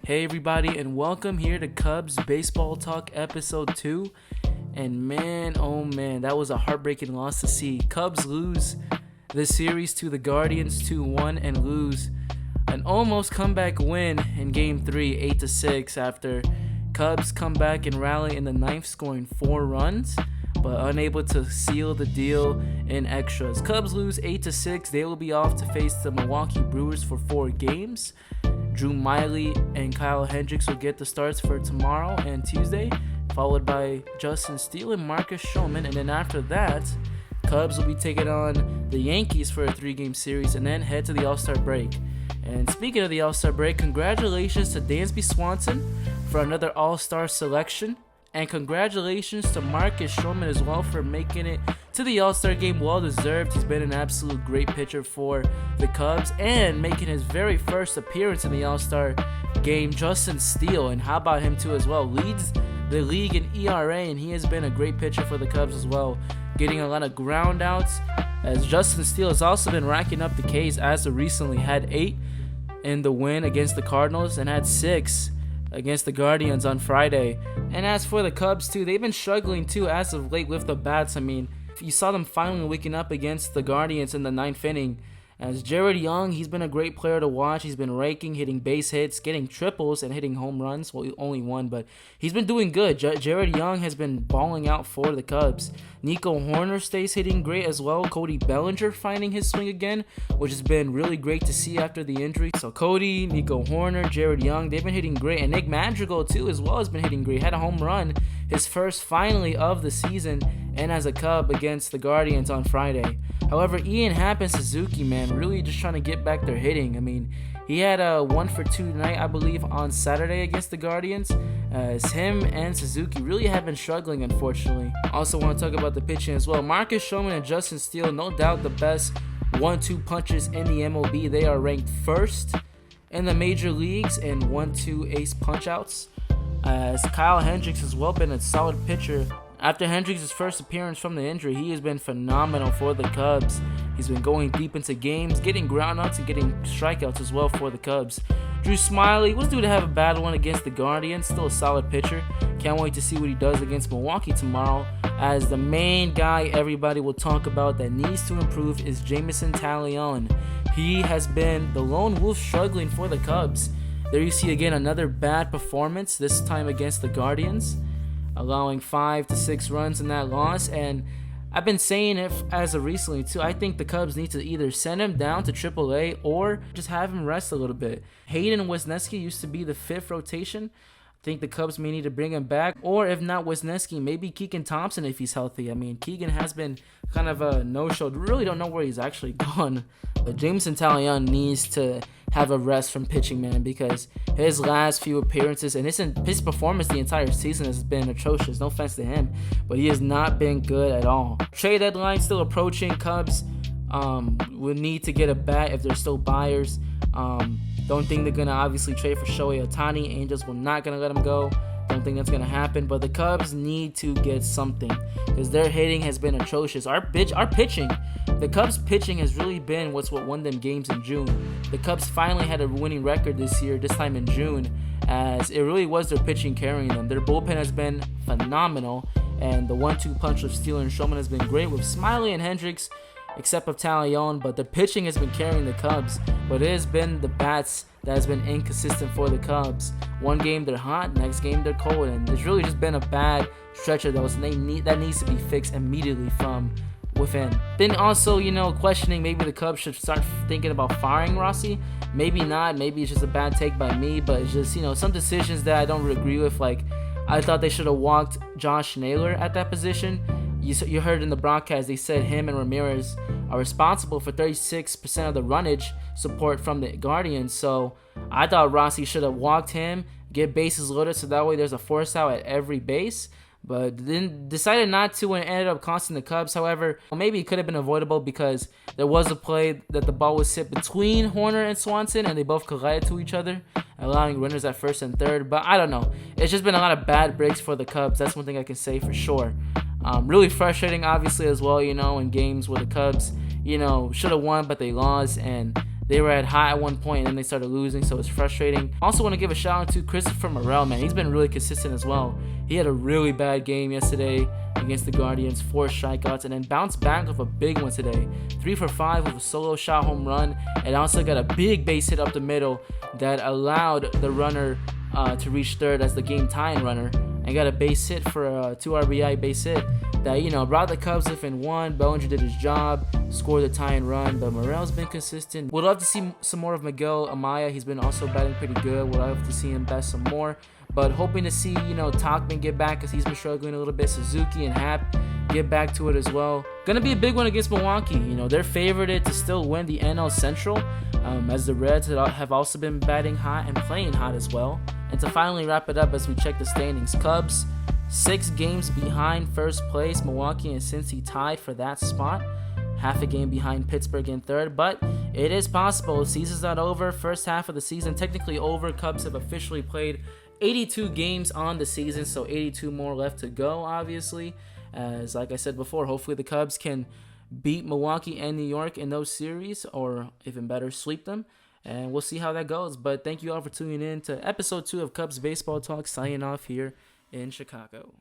Hey everybody, and welcome here to Cubs Baseball Talk episode 2. And man, oh man, that was a heartbreaking loss to see. Cubs lose the series to the Guardians 2-1 and lose an almost comeback win in Game 3, 8-6, after Cubs come back and rally in the ninth, scoring 4 runs, but unable to seal the deal in extras. Cubs lose 8-6. They will be off to face the Milwaukee Brewers for 4 games. Drew Miley and Kyle Hendricks will get the starts for tomorrow and Tuesday, followed by Justin Steele and Marcus Stroman. And then after that, Cubs will be taking on the Yankees for a 3-game series and then head to the All-Star break. And speaking of the All-Star break, congratulations to Dansby Swanson for another All-Star selection. And congratulations to Marcus Stroman as well for making it to the All-Star game. Well deserved. He's been an absolute great pitcher for the Cubs and making his very first appearance in the All-Star game. Justin Steele, and how about him too as well, leads the league in ERA, and he has been a great pitcher for the Cubs as well, getting a lot of ground outs, as Justin Steele has also been racking up the Ks as of recently. Had 8 in the win against the Cardinals and had 6 against the Guardians on Friday. And as for the Cubs too, they've been struggling too as of late with the bats. I mean, you saw them finally waking up against the Guardians in the 9th inning. As Jared Young, he's been a great player to watch. He's been raking, hitting base hits, getting triples, and hitting home runs. Well, only one, but he's been doing good. Jared Young has been balling out for the Cubs. Nico Hoerner stays hitting great as well. Cody Bellinger finding his swing again, which has been really great to see after the injury. So Cody, Nico Hoerner, Jared Young, they've been hitting great. And Nick Madrigal, too, as well, has been hitting great. Had a home run, his first finally of the season, and as a Cub against the Guardians on Friday. However, Ian Happ and Suzuki, man, really just trying to get back their hitting. I mean, he had a 1-for-2 tonight, I believe, on Saturday against the Guardians, as him and Suzuki really have been struggling, unfortunately. Also want to talk about the pitching as well. Marcus Stroman and Justin Steele, no doubt the best 1-2 punchers in the MLB. They are ranked first in the major leagues in 1-2 ace punch-outs, as Kyle Hendricks has well been a solid pitcher. After Hendricks' first appearance from the injury, he has been phenomenal for the Cubs. He's been going deep into games, getting groundouts and getting strikeouts as well for the Cubs. Drew Smyly was due to have a bad one against the Guardians, still a solid pitcher. Can't wait to see what he does against Milwaukee tomorrow, as the main guy everybody will talk about that needs to improve is Jameson Taillon. He has been the lone wolf struggling for the Cubs. There you see again another bad performance, this time against the Guardians, allowing 5 to 6 runs in that loss. And I've been saying it as of recently too. I think the Cubs need to either send him down to AAA or just have him rest a little bit. Hayden Wesneski used to be the 5th rotation. I think the Cubs may need to bring him back, or if not Wesneski, maybe Keegan Thompson if he's healthy. I mean, Keegan has been kind of a no-show. Really don't know where he's actually gone. But Jameson Taillon needs to have a rest from pitching, man, because his last few appearances and his performance the entire season has been atrocious. No offense to him, but he has not been good at all. Trade deadline still approaching. Cubs will need to get a bat if they're still buyers. Don't think they're going to obviously trade for Shohei Ohtani. Angels will not going to let him go. Don't think that's going to happen. But the Cubs need to get something because their hitting has been atrocious. Our pitching, the Cubs pitching has really been what won them games in June. The Cubs finally had a winning record this year, this time in June, as it really was their pitching carrying them. Their bullpen has been phenomenal, and the 1-2 punch of Steele and Stroman has been great with Smyly and Hendricks, except for Taillon. But the pitching has been carrying the Cubs, but it has been the bats that has been inconsistent for the Cubs. One game they're hot, next game they're cold, and there's really just been a bad stretcher that needs to be fixed immediately from within. Then also, questioning maybe the Cubs should start thinking about firing Rossi. Maybe not, maybe it's just a bad take by me, but it's just, some decisions that I don't really agree with. Like, I thought they should have walked Josh Naylor at that position. You heard in the broadcast, they said him and Ramirez are responsible for 36% of the runnage support from the Guardians. So I thought Rossi should have walked him, get bases loaded, so that way there's a force out at every base. But then decided not to and ended up costing the Cubs. However, maybe it could have been avoidable because there was a play that the ball was hit between Hoerner and Swanson and they both collided to each other, allowing runners at first and third. But I don't know. It's just been a lot of bad breaks for the Cubs. That's one thing I can say for sure. Really frustrating, obviously, as well, in games where the Cubs, should have won, but they lost. And They were at high at one point, and then they started losing, so it's frustrating. Also want to give a shout out to Christopher Morel, man. He's been really consistent as well. He had a really bad game yesterday against the Guardians, 4 strikeouts, and then bounced back with a big one today. 3 for 5 with a solo shot home run, and also got a big base hit up the middle that allowed the runner to reach third as the game tying runner, and got a base hit for a 2 RBI base hit that, you know, brought the Cubs within 1. Bellinger did his job, scored the tying run, but Morel's been consistent. We'd love to see some more of Miguel Amaya. He's been also batting pretty good. We'd love to see him bat some more, but hoping to see, you know, Tauchman get back because he's been struggling a little bit. Suzuki and Happ get back to it as well. Gonna be a big one against Milwaukee. You know, they're favored to still win the NL Central, as the Reds have also been batting hot and playing hot as well. And to finally wrap it up as we check the standings, Cubs 6 games behind first place. Milwaukee and Cincy tied for that spot, half a game behind Pittsburgh in third, but it is possible. Season's not over. First half of the season technically over. Cubs have officially played 82 games on the season, so 82 more left to go, obviously. As like I said before, hopefully the Cubs can beat Milwaukee and New York in those series, or even better, sweep them. And we'll see how that goes. But thank you all for tuning in to episode 2 of Cubs Baseball Talk, signing off here in Chicago.